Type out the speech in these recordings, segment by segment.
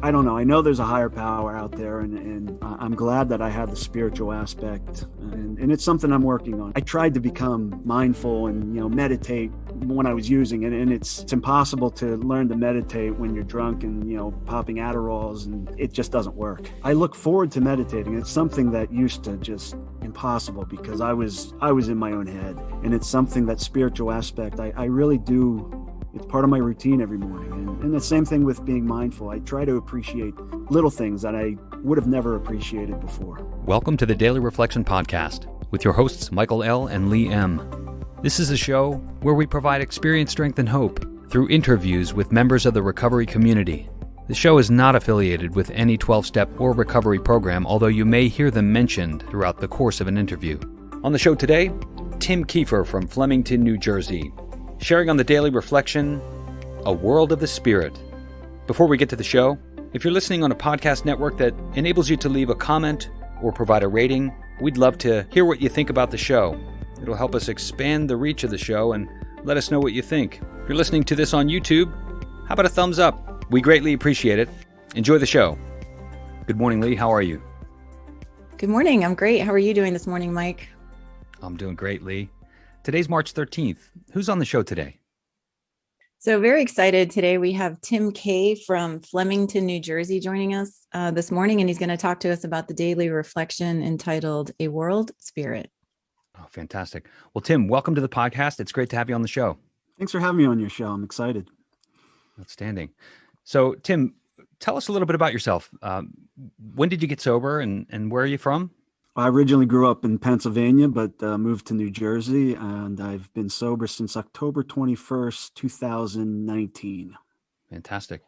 I don't know. I know there's a higher power out there, and I'm glad that I have the spiritual aspect, and it's something I'm working on. I tried to become mindful and, meditate when I was using it, and it's impossible to learn to meditate when you're drunk and, popping Adderalls, and it just doesn't work. I look forward to meditating. It's something that used to just impossible because I was in my own head, and it's something, that spiritual aspect, I really do. It's part of my routine every morning. And the same thing with being mindful. I try to appreciate little things that I would have never appreciated before. Welcome to the Daily Reflection Podcast with your hosts Michael L. and Lee M. This is a show where we provide experience, strength, and hope through interviews with members of the recovery community. The show is not affiliated with any 12-step or recovery program, although you may hear them mentioned throughout the course of an interview. On the show today, Tim Kiefer from Flemington, New Jersey, sharing on the Daily Reflection, A World of the Spirit. Before we get to the show, if you're listening on a podcast network that enables you to leave a comment or provide a rating, we'd love to hear what you think about the show. It'll help us expand the reach of the show and let us know what you think. If you're listening to this on YouTube, how about a thumbs up? We greatly appreciate it. Enjoy the show. Good morning, Lee. How are you? Good morning. I'm great. How are you doing this morning, Mike? I'm doing great, Lee. Today's March 13th. Who's on the show today? So very excited. Today we have Tim K from Flemington, New Jersey joining us this morning, and he's going to talk to us about the daily reflection entitled A World Spirit. Oh, fantastic. Well, Tim, welcome to the podcast. It's great to have you on the show. Thanks for having me on your show. I'm excited. Outstanding. So, Tim, tell us a little bit about yourself. When did you get sober and where are you from? I originally grew up in Pennsylvania, but moved to New Jersey, and I've been sober since October 21st, 2019. Fantastic.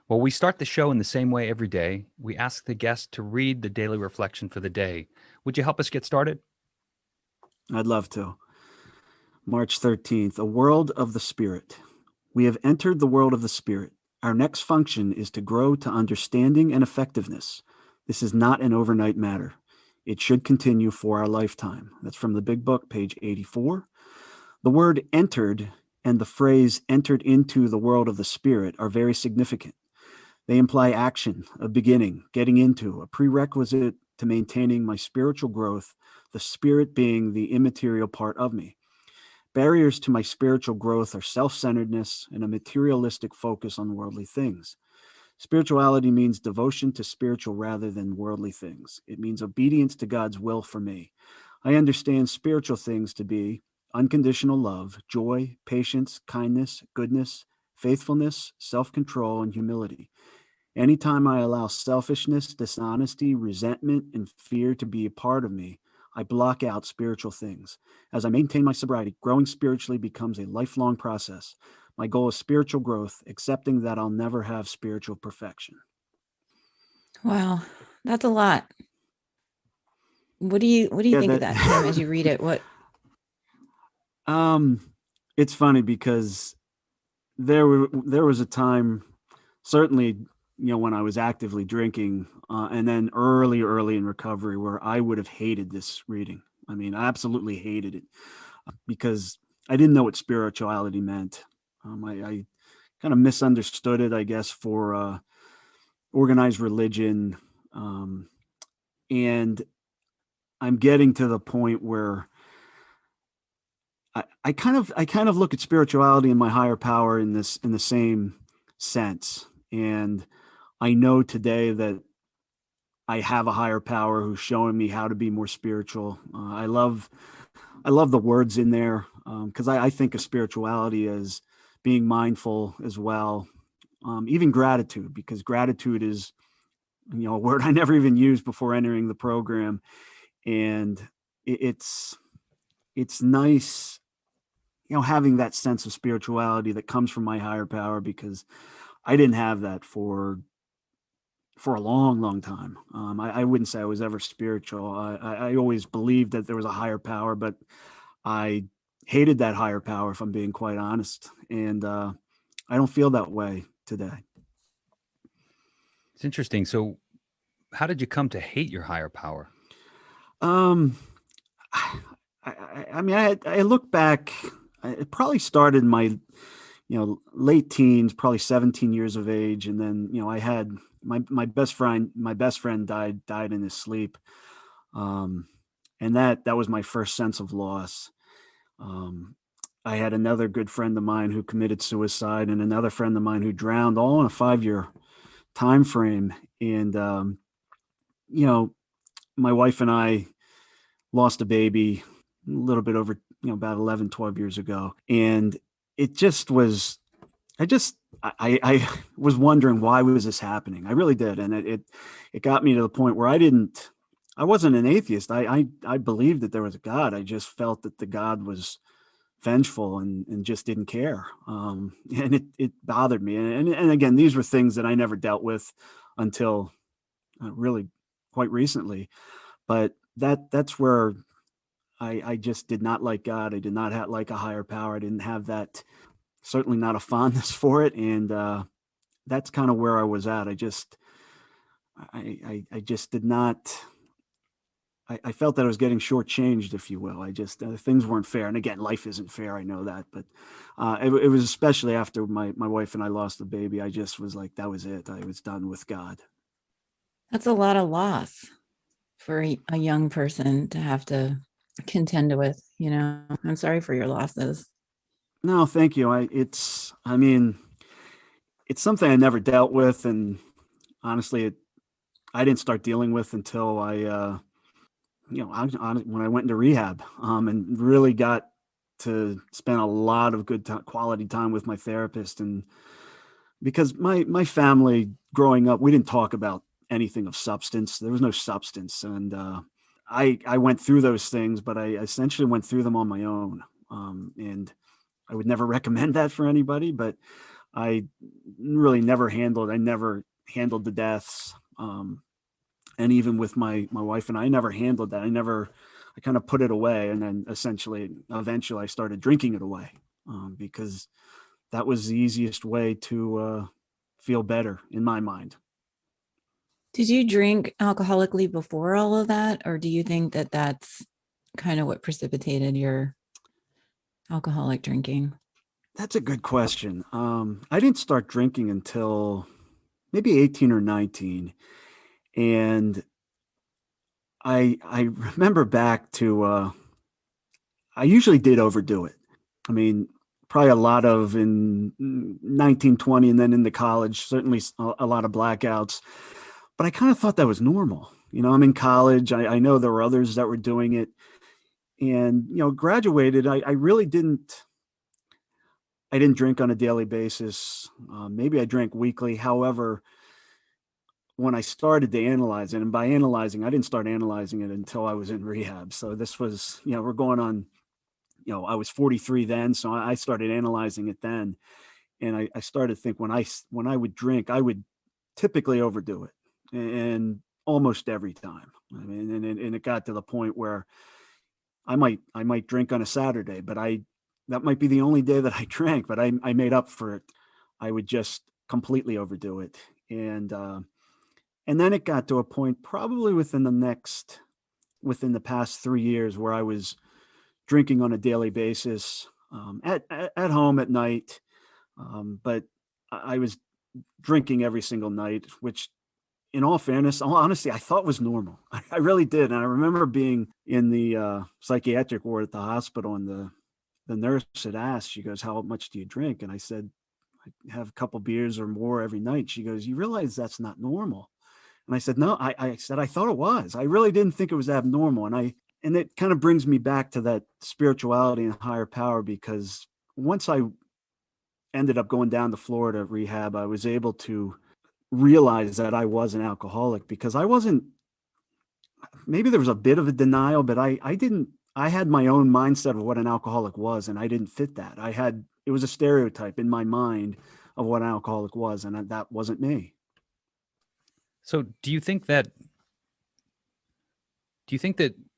Well, we start the show in the same way every day. We ask the guest to read the daily reflection for the day. Would you help us get started? I'd love to. March 13th, A World of the Spirit. We have entered the world of the Spirit. Our next function is to grow to understanding and effectiveness. This is not an overnight matter. It should continue for our lifetime. That's from the Big Book, page 84. The word entered and the phrase entered into the world of the Spirit are very significant. They imply action, a beginning, getting into, a prerequisite to maintaining my spiritual growth, the Spirit being the immaterial part of me. Barriers to my spiritual growth are self-centeredness and a materialistic focus on worldly things. Spirituality means devotion to spiritual rather than worldly things. It means obedience to God's will for me. I understand spiritual things to be unconditional love, joy, patience, kindness, goodness, faithfulness, self-control, and humility. Anytime I allow selfishness, dishonesty, resentment, and fear to be a part of me, I block out spiritual things. As I maintain my sobriety, growing spiritually becomes a lifelong process. My goal is spiritual growth, accepting that I'll never have spiritual perfection. Wow, that's a lot. What do you think of that, Tim, as you read it? What? It's funny because there was a time, certainly, when I was actively drinking, and then early in recovery, where I would have hated this reading. I mean, I absolutely hated it because I didn't know what spirituality meant. I kind of misunderstood it, I guess, for organized religion. And I'm getting to the point where I kind of look at spirituality and my higher power in the same sense. And I know today that I have a higher power who's showing me how to be more spiritual. I love the words in there because I think of spirituality as being mindful as well, even gratitude, because gratitude is, a word I never even used before entering the program. And it's nice, having that sense of spirituality that comes from my higher power, because I didn't have that for a long time. I wouldn't say I was ever spiritual. I always believed that there was a higher power, but I hated that higher power, if I'm being quite honest. And I don't feel that way today. It's interesting. So how did you come to hate your higher power? I mean, I look back, it probably started in my, late teens, probably 17 years of age. And then, I had my best friend died in his sleep. And that was my first sense of loss. Um, I had another good friend of mine who committed suicide, and another friend of mine who drowned, all in a 5-year time frame. And you know, my wife and I lost a baby a little bit over, about 11, 12 years ago. And it just was, I was wondering, why was this happening? I really did. And it got me to the point where I wasn't an atheist. I believed that there was a God. I just felt that the God was vengeful and just didn't care. And it bothered me. And again, these were things that I never dealt with until really quite recently. But that's where I just did not like God. I did not like a higher power. I didn't have that, certainly not a fondness for it. And that's kind of where I was at. I just did not. I felt that I was getting shortchanged, if you will. I just things weren't fair. And again, life isn't fair. I know that, but it was especially after my wife and I lost the baby. I just was like, that was it. I was done with God. That's a lot of loss for a young person to have to contend with. I'm sorry for your losses. No, thank you. It's something I never dealt with, and honestly, I didn't start dealing with until when I went into rehab, and really got to spend a lot of good quality time with my therapist. And because my family growing up, we didn't talk about anything of substance. There was no substance. And I went through those things, but I essentially went through them on my own. And I would never recommend that for anybody, but I never handled the deaths. And even with my wife and I never handled that. I kind of put it away. And then eventually I started drinking it away, because that was the easiest way to feel better in my mind. Did you drink alcoholically before all of that? Or do you think that that's kind of what precipitated your alcoholic drinking? That's a good question. I didn't start drinking until maybe 18 or 19. And I remember back to, I usually did overdo it. I mean, probably a lot of in 1920, and then into college, certainly a lot of blackouts. But I kind of thought that was normal. I'm in college. I know there were others that were doing it. And, graduated, I really I didn't drink on a daily basis. Maybe I drank weekly. However, when I started to analyze it, and by analyzing, I didn't start analyzing it until I was in rehab. So this was, we're going on, I was 43 then. So I started analyzing it then. And I started to think, when I would drink, I would typically overdo it, and almost every time. I mean, and it got to the point where I might drink on a Saturday, but that might be the only day that I drank, but I made up for it. I would just completely overdo it. And then it got to a point probably within the past 3 years where I was drinking on a daily basis, at home at night. But I was drinking every single night, which, in all fairness, honestly, I thought was normal. I really did. And I remember being in the psychiatric ward at the hospital, and the nurse had asked, she goes, "How much do you drink?" And I said, "I have a couple beers or more every night." She goes, "You realize that's not normal?" And I said, "No." I said, "I thought it was. I really didn't think it was abnormal." And it kind of brings me back to that spirituality and higher power, because once I ended up going down to Florida rehab, I was able to realize that I was an alcoholic, because I wasn't, maybe there was a bit of a denial, but I had my own mindset of what an alcoholic was, and I didn't fit that. It was a stereotype in my mind of what an alcoholic was, and that wasn't me. So do you think that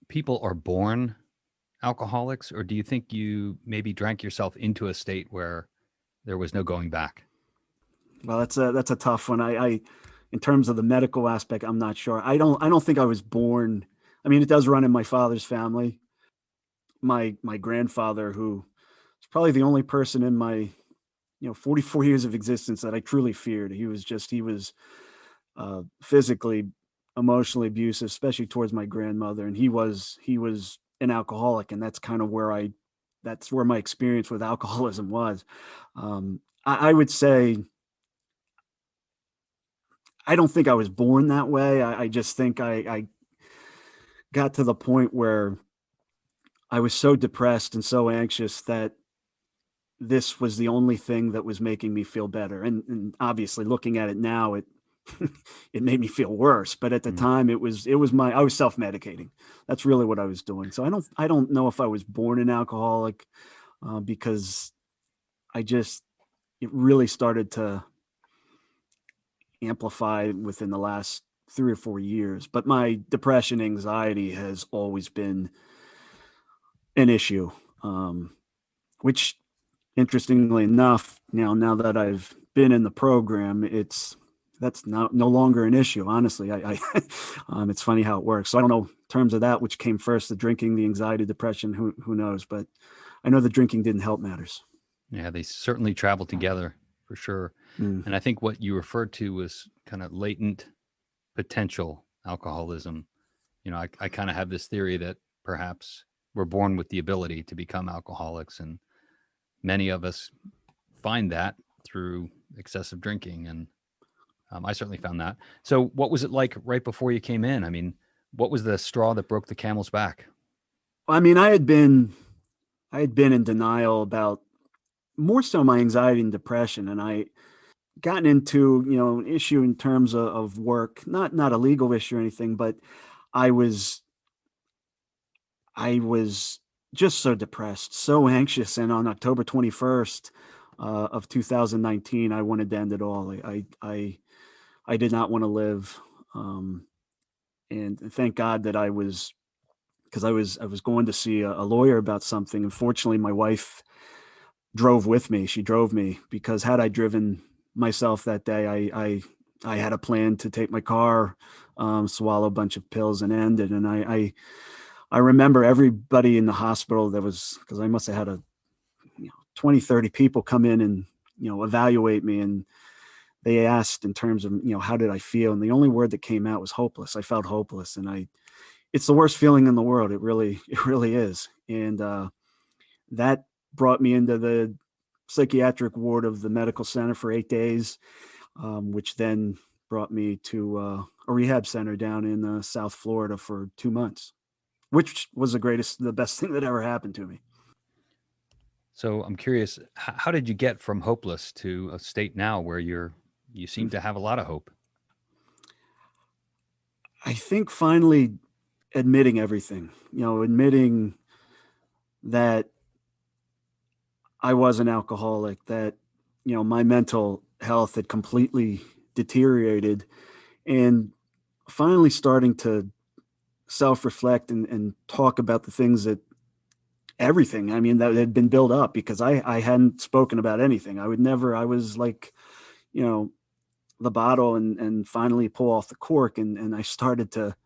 people are born alcoholics, or do you think you maybe drank yourself into a state where there was no going back? Well, that's a tough one. In terms of the medical aspect, I'm not sure. I don't think I was born. I mean, it does run in my father's family. My grandfather, who is probably the only person in my 44 years of existence that I truly feared. He was physically, emotionally abusive, especially towards my grandmother. And he was an alcoholic, and that's kind of where that's where my experience with alcoholism was. I would say I don't think I was born that way. I just think I got to the point where I was so depressed and so anxious that this was the only thing that was making me feel better. And obviously, looking at it now, it it made me feel worse. But at the time, I was self-medicating. That's really what I was doing. So I don't know if I was born an alcoholic, because it really started to amplify within the last 3 or 4 years. But my depression, anxiety has always been an issue, which, interestingly enough, now that I've been in the program, that's no longer an issue. Honestly, it's funny how it works. So I don't know in terms of that, which came first, the drinking, the anxiety, depression, who knows? But I know the drinking didn't help matters. Yeah, they certainly travel together for sure. And I think what you referred to was kind of latent potential alcoholism. I kind of have this theory that perhaps we're born with the ability to become alcoholics, and many of us find that through excessive drinking. And I certainly found that. So what was it like right before you came in? I mean, what was the straw that broke the camel's back? I mean, I had been in denial about more so my anxiety and depression, and I gotten into an issue in terms of work, not a legal issue or anything, but I was just so depressed, so anxious, and on October 21st of 2019, I wanted to end it all. I did not want to live, and thank God that because I was going to see a lawyer about something. Unfortunately, my wife drove with me. She drove me, because had I driven myself that day, I had a plan to take my car, swallow a bunch of pills, and end it. And I remember everybody in the hospital, because I must have had 20, 30 people come in and evaluate me, and they asked in terms of how did I feel, and the only word that came out was hopeless. I felt hopeless, and it's the worst feeling in the world. It really is. And that brought me into the psychiatric ward of the medical center for 8 days, which then brought me to a rehab center down in South Florida for 2 months, which was the best thing that ever happened to me. So I'm curious, how did you get from hopeless to a state now where you seem to have a lot of hope? I think finally admitting everything, admitting that I was an alcoholic, that, my mental health had completely deteriorated, and finally starting to self-reflect and talk about the things everything, I mean, that had been built up, because I hadn't spoken about anything. I was like, the bottle, and finally pull off the cork. And I started to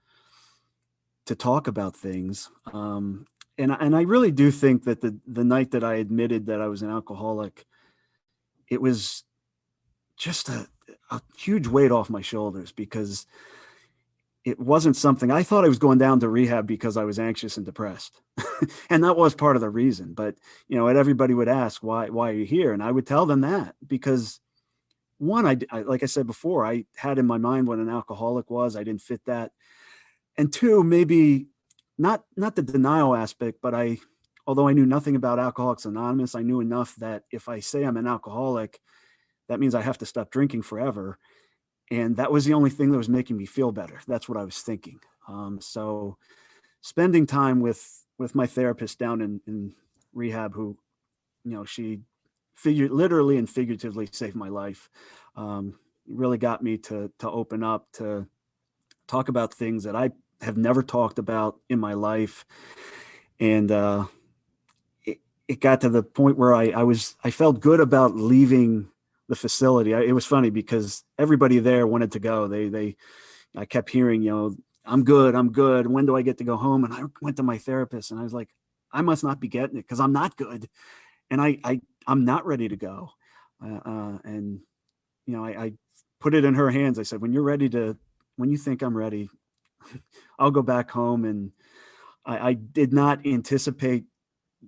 talk about things. And I really do think that the night that I admitted that I was an alcoholic, it was just a huge weight off my shoulders, because it wasn't something I thought. I was going down to rehab because I was anxious and depressed. And that was part of the reason. But, and everybody would ask, why are you here? And I would tell them that because, one, I like I said before, I had in my mind what an alcoholic was. I didn't fit that. And two, maybe not the denial aspect, but although I knew nothing about Alcoholics Anonymous, I knew enough that if I say I'm an alcoholic, that means I have to stop drinking forever. And that was the only thing that was making me feel better. That's what I was thinking. So spending time with my therapist down in rehab, who, she literally and figuratively saved my life, really got me to open up, to talk about things that I have never talked about in my life. And it got to the point where I felt good about leaving the facility. It was funny because everybody there wanted to go. I kept hearing, I'm good. When do I get to go home? And I went to my therapist and I was like, I must not be getting it because I'm not good. And I'm not ready to go. And, I put it in her hands. I said, when you think I'm ready, I'll go back home. And I did not anticipate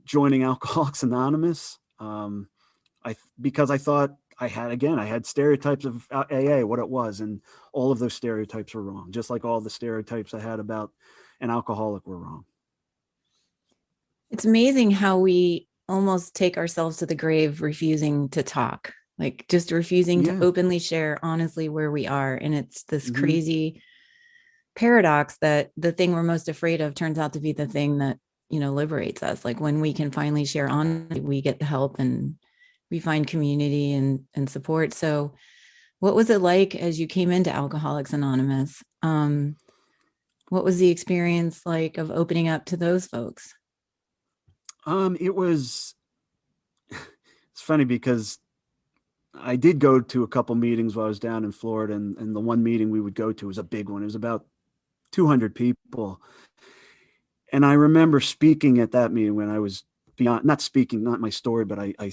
joining Alcoholics Anonymous. Because I thought I had stereotypes of AA, what it was. And all of those stereotypes were wrong. Just like all the stereotypes I had about an alcoholic were wrong. It's amazing how we almost take ourselves to the grave, refusing to talk, like just refusing to openly share honestly where we are. And it's this crazy paradox that the thing we're most afraid of turns out to be the thing that, liberates us. Like when we can finally share honestly, we get the help and we find community and support. So what was it like as you came into Alcoholics Anonymous? What was the experience like of opening up to those folks? It's funny because I did go to a couple meetings while I was down in Florida, and the one meeting we would go to was a big one. It was about 200 people. And I remember speaking at that meeting when I was not my story, but I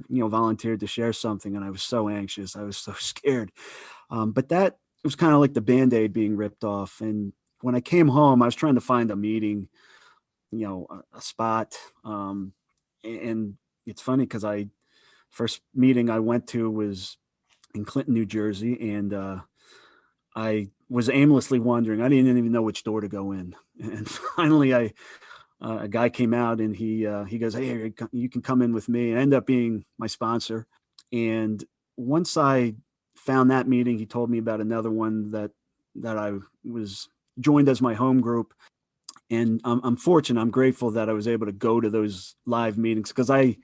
volunteered to share something, and I was so anxious. I was so scared. But that was kind of like the Band-Aid being ripped off. And when I came home, I was trying to find a meeting, a spot. And it's funny because first meeting I went to was in Clinton, New Jersey. And I was aimlessly wandering. I didn't even know which door to go in. And finally a guy came out, and he goes, "Hey, you can come in with me." And ended up being my sponsor. And once I found that meeting, he told me about another one that I was joined as my home group. And I'm fortunate. I'm grateful that I was able to go to those live meetings, because I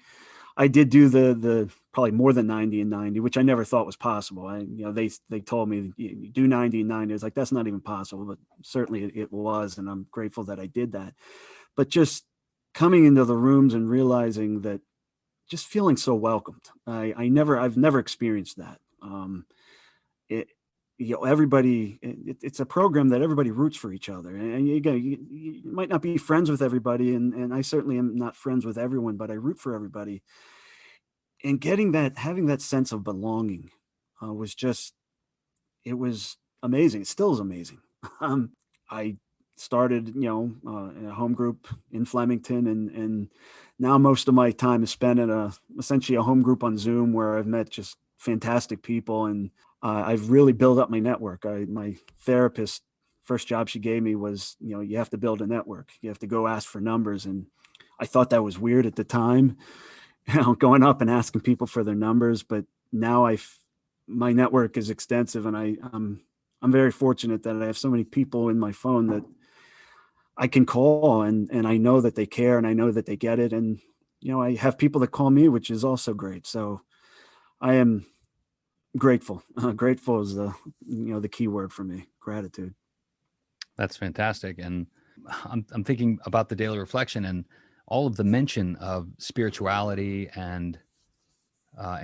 did do the probably more than 90 and 90, which I never thought was possible. They told me you do 90 and 90. I was like, that's not even possible, but certainly it was. And I'm grateful that I did that. But just coming into the rooms and realizing that, just feeling so welcomed. I've never experienced that. Everybody, it's a program that everybody roots for each other. And you might not be friends with everybody. And I certainly am not friends with everyone, but I root for everybody. And having that sense of belonging it was amazing. It still is amazing. I started, in a home group in Flemington, and now most of my time is spent in essentially a home group on Zoom, where I've met just fantastic people. And I've really built up my network. My therapist, first job she gave me was, you have to build a network. You have to go ask for numbers. And I thought that was weird at the time, going up and asking people for their numbers. But now my network is extensive, and I'm very fortunate that I have so many people in my phone that I can call, and I know that they care, and I know that they get it. And, I have people that call me, which is also great. So I am grateful. Grateful is the key word for me. Gratitude. That's fantastic. And I'm thinking about the daily reflection and all of the mention of spirituality and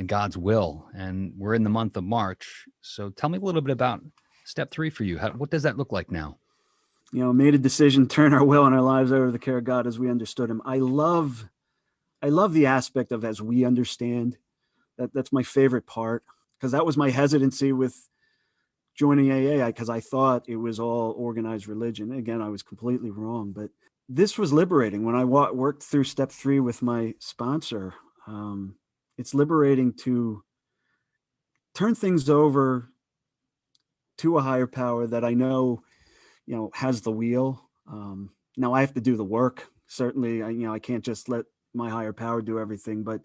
God's will. And we're in the month of March. So tell me a little bit about step 3 for you. What does that look like now? Made a decision, turn our will and our lives over to the care of God as we understood him. I love the aspect of as we understand. That's my favorite part, because that was my hesitancy with joining AA, because I thought it was all organized religion. Again, I was completely wrong, but this was liberating. When I worked through step 3 with my sponsor, it's liberating to turn things over to a higher power that I know, has the wheel. Now I have to do the work. Certainly, I can't just let my higher power do everything, but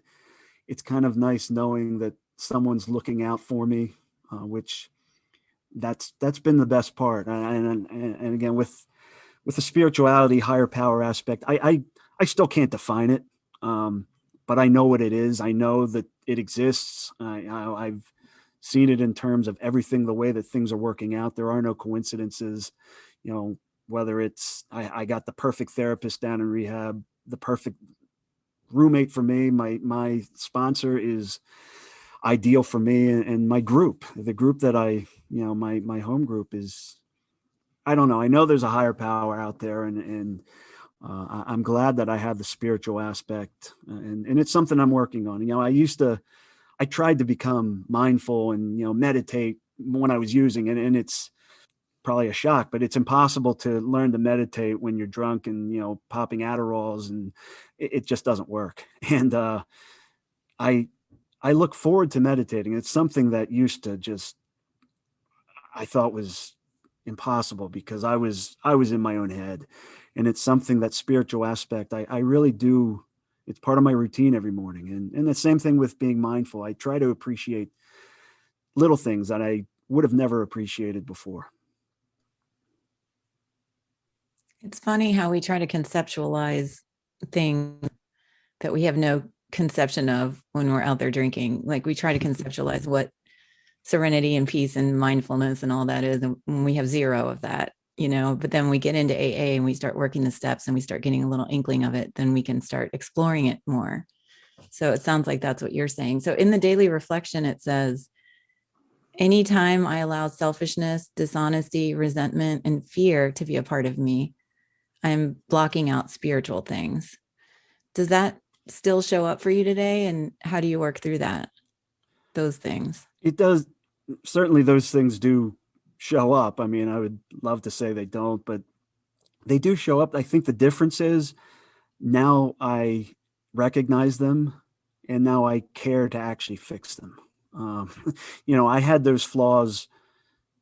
it's kind of nice knowing that someone's looking out for me, which that's been the best part. And again, with the spirituality, higher power aspect, I still can't define it. But I know what it is. I know that it exists. I've seen it in terms of everything, the way that things are working out. There are no coincidences, whether it's, I got the perfect therapist down in rehab, the perfect roommate for me. My sponsor is ideal for me, and my group, the group that my home group is, I don't know. I know there's a higher power out there, and I'm glad that I have the spiritual aspect, and it's something I'm working on. I used to I tried to become mindful and, meditate when I was using it. And it's probably a shock, but it's impossible to learn to meditate when you're drunk and, popping Adderalls, and it just doesn't work. And I look forward to meditating. It's something that used to just, I thought was impossible because I was in my own head. And it's something, that spiritual aspect, I really do. It's part of my routine every morning. And the same thing with being mindful. I try to appreciate little things that I would have never appreciated before. It's funny how we try to conceptualize things that we have no conception of when we're out there drinking. Like we try to conceptualize what serenity and peace and mindfulness and all that is, and when we have zero of that, but then we get into AA and we start working the steps and we start getting a little inkling of it, then we can start exploring it more. So it sounds like that's what you're saying. So in the daily reflection, it says, anytime I allow selfishness, dishonesty, resentment, and fear to be a part of me, I'm blocking out spiritual things. Does that still show up for you today? And how do you work through that? Those things? It does. Certainly those things do show up. I mean, I would love to say they don't, but they do show up. I think the difference is now I recognize them and now I care to actually fix them. I had those flaws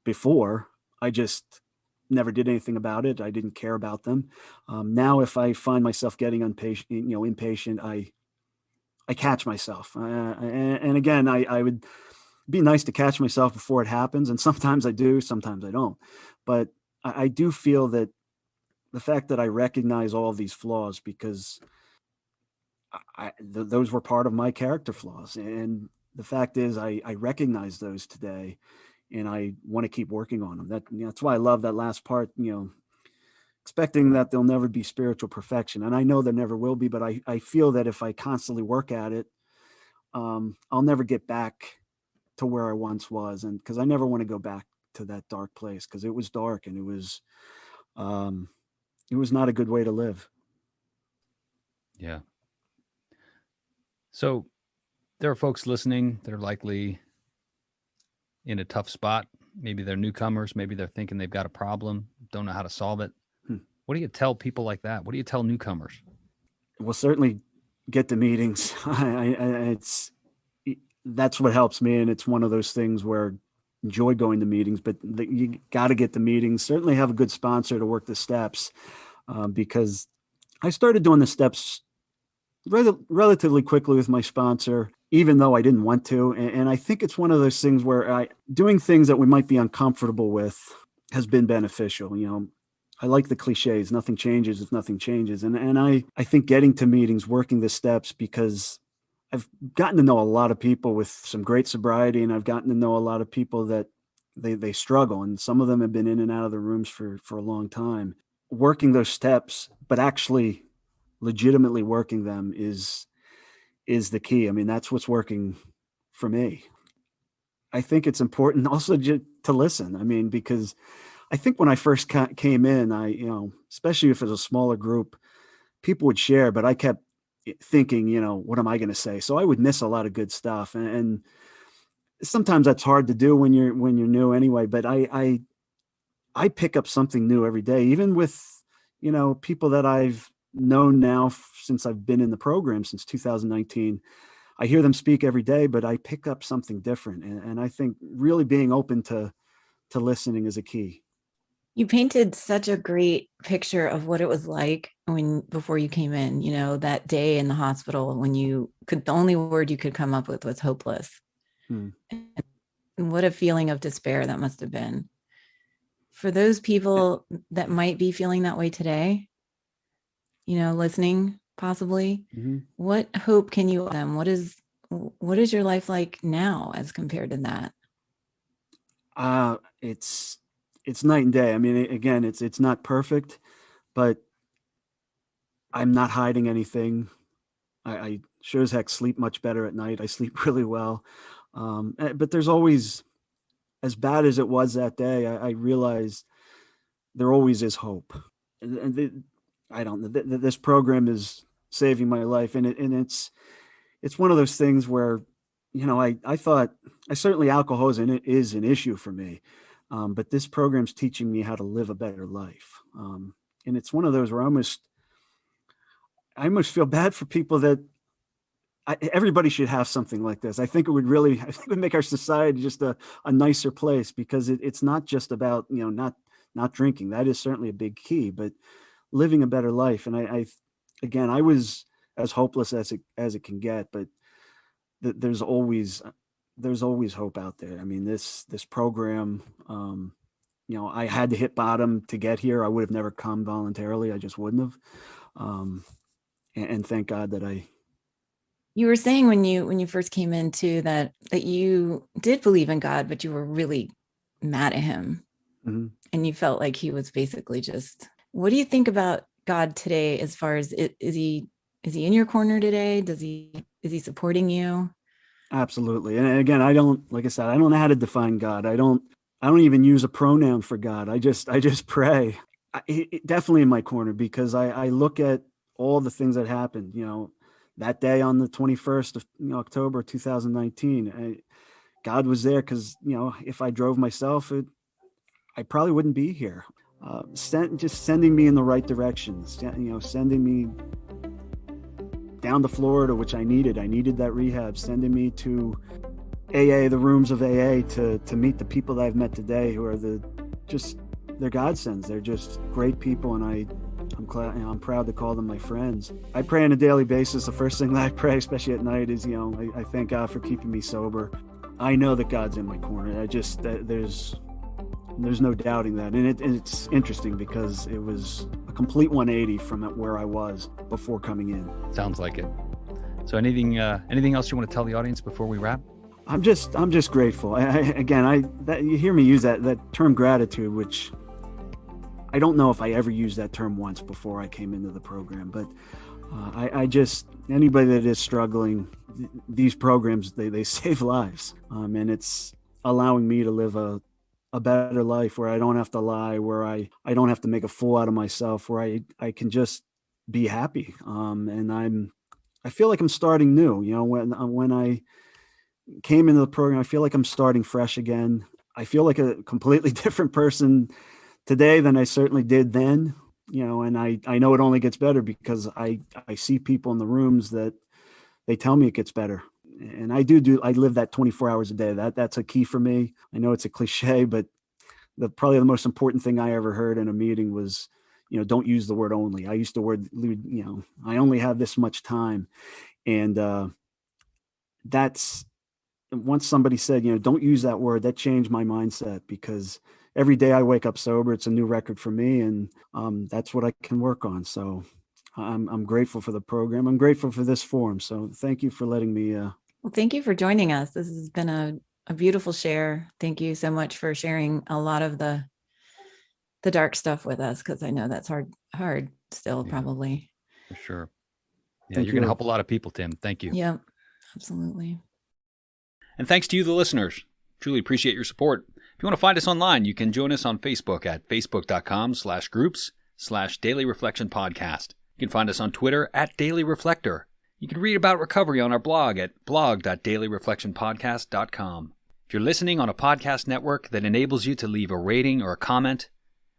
before. I just never did anything about it. I didn't care about them. Now, if I find myself getting impatient, I catch myself. And again, I would be nice to catch myself before it happens. And sometimes I do, sometimes I don't. But I do feel that the fact that I recognize all of these flaws, because those were part of my character flaws. And the fact is I recognize those today and I want to keep working on them. That's why I love that last part, expecting that there'll never be spiritual perfection. And I know there never will be, but I feel that if I constantly work at it, I'll never get back to where I once was. And because I never want to go back to that dark place, because it was dark and it was not a good way to live. Yeah. So there are folks listening that are likely in a tough spot. Maybe they're newcomers. Maybe they're thinking they've got a problem, don't know how to solve it. What do you tell people like that? What do you tell newcomers? Well, certainly get to meetings. That's what helps me. And it's one of those things where I enjoy going to meetings, but you got to get the meetings. Certainly have a good sponsor to work the steps, because I started doing the steps relatively quickly with my sponsor, even though I didn't want to. And I think it's one of those things where doing things that we might be uncomfortable with has been beneficial. I like the cliches, nothing changes if nothing changes. And I think getting to meetings, working the steps, because I've gotten to know a lot of people with some great sobriety, and I've gotten to know a lot of people that they struggle. And some of them have been in and out of the rooms for a long time. Working those steps, but actually legitimately working them is the key. I mean, that's what's working for me. I think it's important also to listen. I mean, because I think when I first came in, especially if it's a smaller group, people would share, but I kept thinking, what am I going to say? So I would miss a lot of good stuff. And sometimes that's hard to do when you're new anyway, but I pick up something new every day, even with, people that I've known now since I've been in the program since 2019. I hear them speak every day, but I pick up something different. And I think really being open to listening is a key. You painted such a great picture of what it was like before you came in, that day in the hospital when the only word you could come up with was hopeless. And what a feeling of despair that must have been. For those people that might be feeling that way today, listening possibly, what hope can you offer them? What is your life like now as compared to that? It's night and day. I mean, again, it's not perfect, but I'm not hiding anything. I sure as heck sleep much better at night. I sleep really well. But there's always, as bad as it was that day, I realize there always is hope. And I don't know, this program is saving my life. And it's one of those things where I thought certainly alcoholism is an issue for me. But this program's teaching me how to live a better life. And it's one of those where I almost feel bad for people that everybody should have something like this. I think it would make our society just a nicer place, because it's not just about, not drinking. That is certainly a big key, but living a better life. And again, I was as hopeless as it can get, but there's always hope out there. I mean, this program, I had to hit bottom to get here. I would have never come voluntarily. I just wouldn't have. And thank God that You were saying when you first came into that you did believe in God, but you were really mad at him. Mm-hmm. And you felt like he was basically just, what do you think about God today? As far as is he in your corner today? Is he supporting you? Absolutely. And again, like I said, I don't know how to define God. I don't even use a pronoun for God. I just pray. Definitely in my corner, because I look at all the things that happened, that day on the 21st of October 2019. God was there, because if I drove myself, I probably wouldn't be here. Just sending me in the right direction, sending me down to Florida, which I needed. I needed that rehab. Sending me to AA, the rooms of AA, to meet the people that I've met today, who are they're godsends. They're just great people, and I'm proud to call them my friends. I pray on a daily basis. The first thing that I pray, especially at night, is I thank God for keeping me sober. I know that God's in my corner. There's no doubting that. And it's interesting, because it was a complete 180 from where I was before coming in. Sounds like it. So anything else you want to tell the audience before we wrap? I'm just grateful. You hear me use that term gratitude, which I don't know if I ever used that term once before I came into the program, but anybody that is struggling, these programs, they save lives. And it's allowing me to live a better life, where I don't have to lie, where I don't have to make a fool out of myself, where I can just be happy. And I feel like I'm starting new. When I came into the program, I feel like I'm starting fresh again. I feel like a completely different person today than I certainly did then. And I know it only gets better, because I see people in the rooms that they tell me it gets better. And I live that 24 hours a day. That's a key for me. I know it's a cliche, but probably the most important thing I ever heard in a meeting was, don't use the word only. I used the word, I only have this much time. And that's, once somebody said, don't use that word, that changed my mindset, because every day I wake up sober, it's a new record for me. And that's what I can work on. So I'm grateful for the program. I'm grateful for this forum. So thank you for letting me. Well, thank you for joining us. This has been a beautiful share. Thank you so much for sharing a lot of the dark stuff with us, because I know that's hard still, probably. For sure. Yeah, you're going to help a lot of people, Tim. Thank you. Yeah, absolutely. And thanks to you, the listeners. Truly appreciate your support. If you want to find us online, you can join us on Facebook at facebook.com/groups/Daily Reflection Podcast. You can find us on Twitter at Daily Reflector. You can read about recovery on our blog at blog.dailyreflectionpodcast.com. If you're listening on a podcast network that enables you to leave a rating or a comment,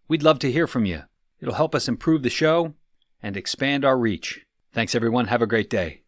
we'd love to hear from you. It'll help us improve the show and expand our reach. Thanks, everyone. Have a great day.